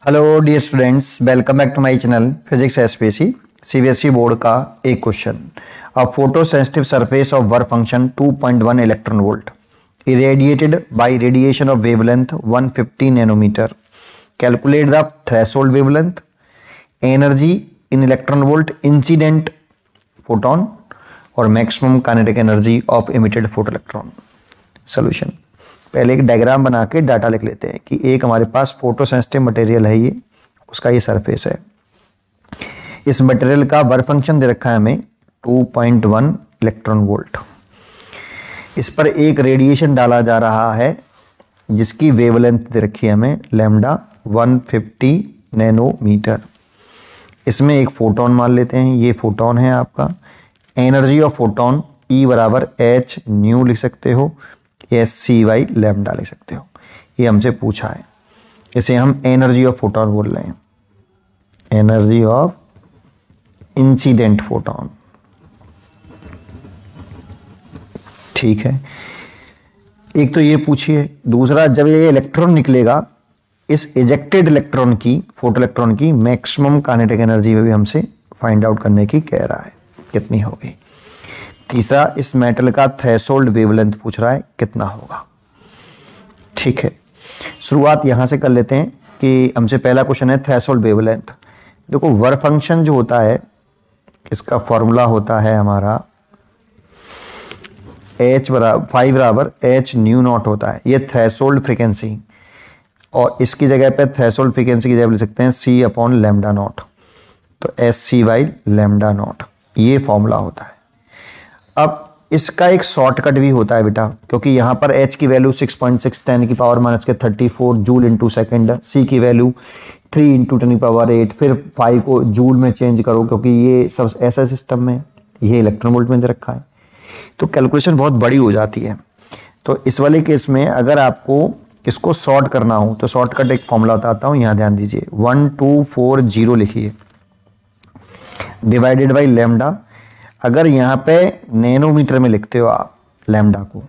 Hello dear students, welcome back to my channel physics SPSC CBSE board का एक question. A photo sensitive surface of work function 2.1 electron volt irradiated by radiation of wavelength 150 nanometer. Calculate the threshold wavelength, energy in electron volt, incident photon और maximum kinetic energy of emitted photoelectron. Solution: पहले एक diagram बना के data लिख लेते हैं कि एक हमारे पास फोटो सेंसिटिव मटेरियल है, ये उसका ये सरफेस है। इस मटेरियल का वर्क फंक्शन दे रखा है हमें 2.1 इलेक्ट्रॉन वोल्ट। इस पर एक रेडिएशन डाला जा रहा है जिसकी वेवलेंथ दे रखी है हमें लैम्डा 150 नैनोमीटर। इसमें एक फोटोन मान लेते हैं, ये फोटोन है आपका। एनर्जी ऑफ फोटोन E बराबर एच न्यू लिख सकते हो, एस सी वाई लैम्डा लिख सकते हो। ये हमसे पूछा है, इसे हम एनर्जी ऑफ फोटोन बोल रहे हैं, एनर्जी ऑफ इंसिडेंट फोटोन। ठीक है, एक तो ये पूछिए। दूसरा, जब ये इलेक्ट्रॉन निकलेगा, इस इजेक्टेड इलेक्ट्रॉन की, फोटो इलेक्ट्रॉन की मैक्सिमम काइनेटिक एनर्जी भी हमसे फाइंड आउट करने की कह रहा है, कितनी होगी। तीसरा, इस मेटल का थ्रेशोल्ड वेवलेंथ पूछ रहा है, कितना होगा। ठीक है, शुरुआत यहां से कर लेते हैं कि हमसे पहला क्वेश्चन है थ्रेशोल्ड वेवलेंथ। देखो, वर्क फंक्शन जो होता है इसका फॉर्मूला होता है हमारा H बराबर H न्यू नॉट होता है, ये थ्रेशोल्ड फ्रीक्वेंसी, और इसकी जगह पे थ्रेशोल्ड फ्रीक्वेंसी की जगह लिख सकते हैं C अपॉन लैम्डा नॉट, तो S C Y lambda not, ये फॉर्मूला होता है। अब इसका एक शॉर्टकट भी होता है बेटा, क्योंकि यहाँ पर H की वैल्यू 6.6 10 की पावर माइनस के 34 जूल इंटू सेकेंड, C की वैल्यू 3 इंटू 10 की पावर 8, फिर 5 को जूल में चेंज करो क्योंकि ये सब ऐसा सिस्टम में, ये इलेक्ट्रॉन वोल्ट में दे रखा है, तो कैलकुलेशन बहुत बड़ी हो जाती है। तो इस वाले केस में अगर आपको इसको सॉर्ट करना हो तो शॉर्टकट एक फॉर्मूला बताता हूँ, यहाँ ध्यान दीजिए। 1240 लिखिए डिवाइडेड बाई लैम्डा। अगर यहाँ पे नैनोमीटर में लिखते हो आप लैम्डा को,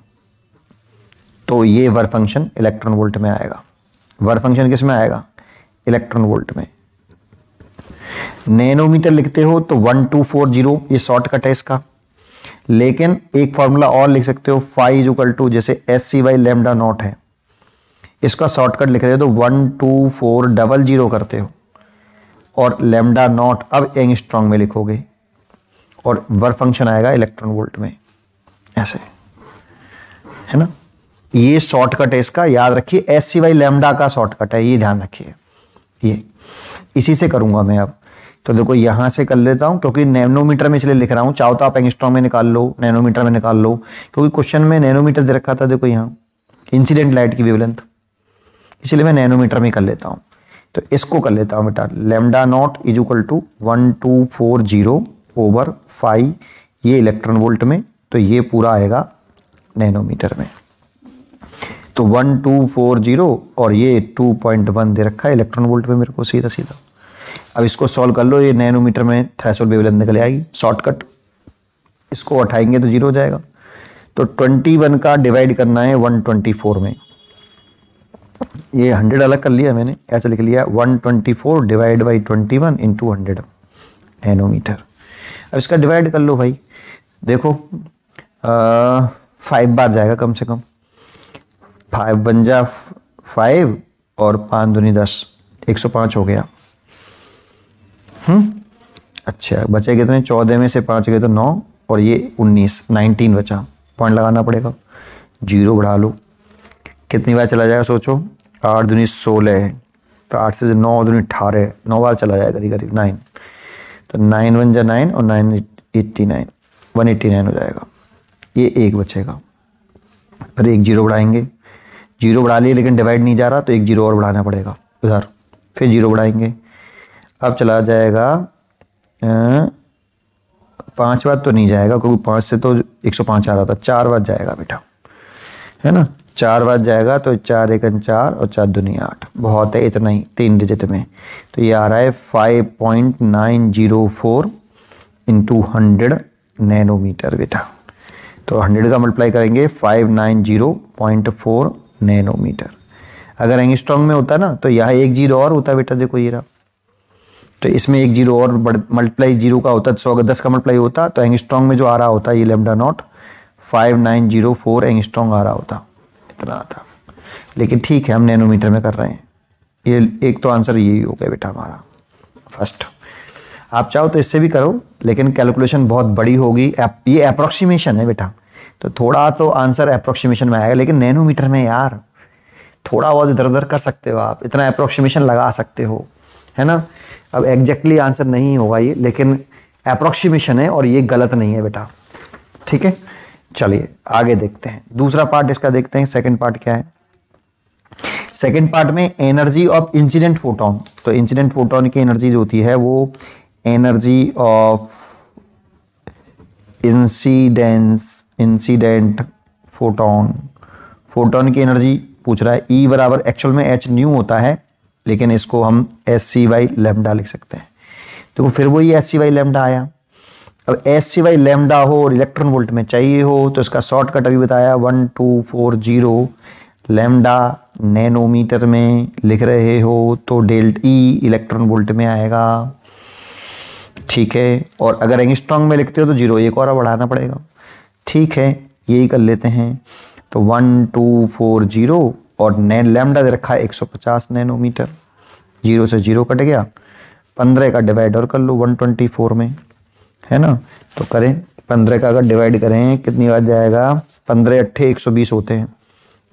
तो ये वर्क फंक्शन इलेक्ट्रॉन वोल्ट में आएगा। वर्क फंक्शन किस में आएगा? इलेक्ट्रॉन वोल्ट में। नैनोमीटर लिखते हो तो 1240, ये शॉर्टकट है इसका। लेकिन एक फॉर्मूला और लिख सकते हो, फाई इज इक्वल टू, जैसे S C Y lambda not है, इसका शॉर्टकट लिख रहे हो तो 12400 करते हो, और लैम्डा नॉट अब एंगस्ट्रॉम में लिखोगे, और वर्क फंक्शन आएगा इलेक्ट्रॉन वोल्ट में, ऐसे है ना। ये शॉर्टकट है इसका, याद रखिए। एस सी वाई लैम्डा का शॉर्टकट है, ये ध्यान रखिए। ये इसी से करूंगा मैं अब। तो देखो, यहां से कर लेता हूं क्योंकि नैनोमीटर में इसलिए लिख रहा हूं, चाहो तो आप एंगस्ट्रॉम में निकाल लो, नैनोमीटर में निकाल लो, क्योंकि क्वेश्चन में नैनोमीटर दे रखा था। देखो यहाँ इंसिडेंट लाइट की वेवलेंथ, इसलिए मैं नैनोमीटर में कर लेता हूं। तो इसको कर लेता हूं बेटा, lambda not is equal to 1240 over 5, ये इलेक्ट्रॉन वोल्ट में, तो ये पूरा आएगा नैनोमीटर में। तो 1240 और ये 2.1 दे रखा है इलेक्ट्रॉन वोल्ट में मेरे को, सीधा सीधा। अब इसको सॉल्व कर लो, ये नैनोमीटर में थ्रेशोल्ड वेवलेंथ निकल आएगी, शॉर्टकट। इसको उठाएंगे तो 0 हो जाएगा। तो 21 का डिवाइड करना है 124 में, ये 100 अलग कर लिया मैंने, ऐसे लिख लिया 124 डिवाइड बाई 21 इंटू 100 नैनोमीटर। अब इसका डिवाइड कर लो भाई, देखो 5 बार जाएगा कम से कम। 5 बन जा 5 और 5 दूनी 10, 105 हो गया। अच्छा, बचे कितने? 14 में से 5 गए तो 9, और ये 19 बचा। पॉइंट लगाना पड़ेगा, 0 बढ़ा लो। कितनी बार चला जाएगा सोचो? 8 दूनी 16 है, तो 8 से 9 दूनी 18, 9 बार चला जाएगा, करीब करीब 9। तो 9 बन जा 9 और 9 89, 189 हो जाएगा। ये 1 बचेगा, फिर एक 0 बढ़ाएंगे। 0 बढ़ा लिए लेकिन डिवाइड नहीं जा रहा, तो एक 0 और बढ़ाना पड़ेगा उधर, फिर 0 बढ़ाएंगे। अब चला जाएगा 5 बार तो नहीं जाएगा, क्योंकि 5 से तो 105 आ रहा था। 4 बार जाएगा बेटा, है ना। 4 बार जाएगा तो 4 1 4 और 4 दूनी 8, बहुत है इतना ही, 3 डिजिट में। तो ये आ रहा है 5.904 इंटू 100 नैनोमीटर बेटा। तो 100 का मल्टीप्लाई करेंगे 590.4 नैनोमीटर। अगर एंगस्ट्रॉम में होता ना तो यहाँ एक जीरो और होता बेटा, देखो ये रहा, तो इसमें एक जीरो और मल्टीप्लाई जीरो का होता, 100 का 10 का मल्टीप्लाई होता, तो एंगस्ट्रॉम में जो आ रहा होता ये लैम्डा नॉट 5904 एंगस्ट्रॉम आ रहा होता, इतना आता। लेकिन ठीक है, हम नैनोमीटर में कर रहे हैं। ये एक तो आंसर यही हो गया बेटा हमारा फर्स्ट। आप चाहो तो इससे भी करो, लेकिन कैलकुलेशन बहुत बड़ी होगी। ये अप्रोक्सीमेशन है बेटा, तो थोड़ा तो आंसर अप्रोक्सीमेशन में आएगा, लेकिन नैनोमीटर में यार थोड़ा बहुत इधर उधर कर सकते हो आप, इतना अप्रोक्सीमेशन लगा सकते हो, है ना। अब एग्जैक्टली आंसर नहीं होगा ये, लेकिन अप्रोक्सीमेशन है और ये गलत नहीं है बेटा, ठीक है। चलिए आगे देखते हैं, दूसरा पार्ट इसका देखते हैं। सेकंड पार्ट क्या है? सेकंड पार्ट में एनर्जी ऑफ इंसिडेंट फोटोन। तो इंसिडेंट फोटोन की एनर्जी जो होती है वो एनर्जी ऑफ इंसिडेंट फोटोन की एनर्जी पूछ रहा है। ई बराबर एक्चुअल में एच न्यू होता है, लेकिन इसको हम एस सी वाई लैम्डा लिख सकते हैं। तो फिर वो ये एस सी वाई लैम्डा आया। अब एस सी वाई लैम्डा हो और इलेक्ट्रॉन वोल्ट में चाहिए हो तो इसका शॉर्टकट अभी बताया 1240 लैम्डा नैनोमीटर में लिख रहे हो तो डेल्ट ई इलेक्ट्रॉन वोल्ट में आएगा, ठीक है। और अगर एंगस्ट्रॉम में लिखते हो तो जीरो एक और बढ़ाना पड़ेगा, ठीक है। यही कर लेते हैं, तो 1240 और लैम्डा दे रखा है 150 नैनोमीटर, जीरो से जीरो कट गया, 15 का डिवाइड और कर लो 124 में, है ना। तो करें 15 का अगर डिवाइड करें कितनी बार जाएगा, 15 अट्ठे 120 होते हैं,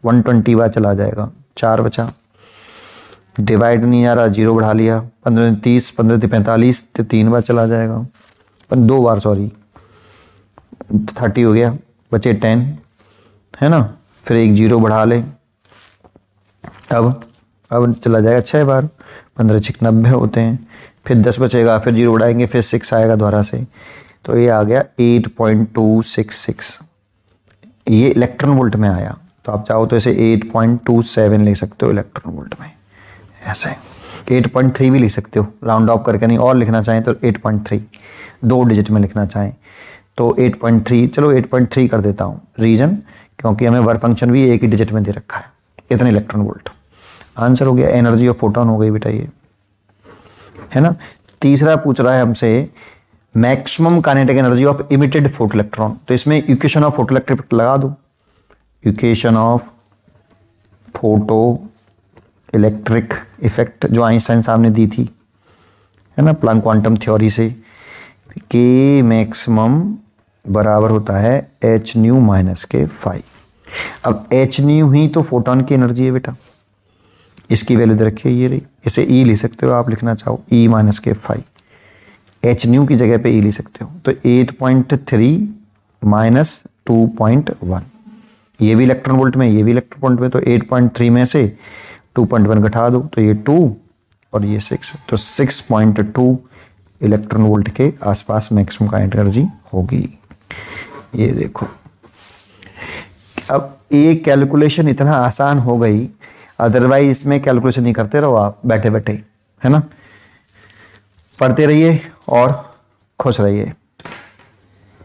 120 बार चला जाएगा, 4 बचा। डिवाइड नहीं आ रहा, जीरो बढ़ा लिया, 15 30, 15 45, तो 3 बार चला जाएगा, 2 बार सॉरी, 30 हो गया, बचे 10, है ना। फिर एक जीरो बढ़ा ले, अब चला जाएगा 6 बार, 15 6 90 होते हैं, फिर 10 बचेगा, फिर जीरो बढ़ाएंगे, फिर 6 आएगा दोबारा से, तो ये आ गया 8.266। ये इलेक्ट्रॉन वोल्ट में आया। तो आप चाहो तो इसे 8.27 ले सकते हो इलेक्ट्रॉन वोल्ट में, ऐसे 8.3 भी लिख सकते हो राउंड ऑफ करके, नहीं और लिखना चाहें तो 8.3, 2 डिजिट में लिखना चाहें तो 8.3, चलो 8.3 कर देता हूँ। रीजन क्योंकि हमें वर्क फंक्शन भी एक ही डिजिट में दे रखा है, इतने इलेक्ट्रॉन वोल्ट। आंसर हो गया, एनर्जी ऑफ फोटोन हो गई बेटा ये, है ना। तीसरा पूछ रहा है हमसे maximum kinetic energy of emitted photo electron. तो इसमें इक्वेशन ऑफ फोटो इलेक्ट्रिक लगा दो, equation of photo electric effect जो आइंस्टाइन साहब ने दी थी, है ना, प्लैंक क्वांटम थ्योरी से, के मैक्सिमम बराबर होता है एच न्यू माइनस के फाई। अब एच न्यू ही तो फोटोन की एनर्जी है बेटा, इसकी वैल्यू दे रखी है ये रही, इसे ई लिख सकते हो आप, लिखना चाहो ई माइनस के फाई, एच न्यू की जगह पे ई लिख सकते हो। तो 8.3 माइनस 2.1, ये भी इलेक्ट्रॉन वोल्ट में, ये भी इलेक्ट्रॉन वोल्ट में, तो 8.3 में से 2.1 घटा दो तो ये 2 और ये 6, तो 6.2 इलेक्ट्रॉन वोल्ट के आसपास मैक्सिमम काइनेटिक एनर्जी होगी। ये देखो, अब ये कैलकुलेशन इतना आसान हो गई, अदरवाइज इसमें कैलकुलेशन नहीं करते रहो आप बैठे बैठे, है ना। पढ़ते रहिए और खुश रहिए।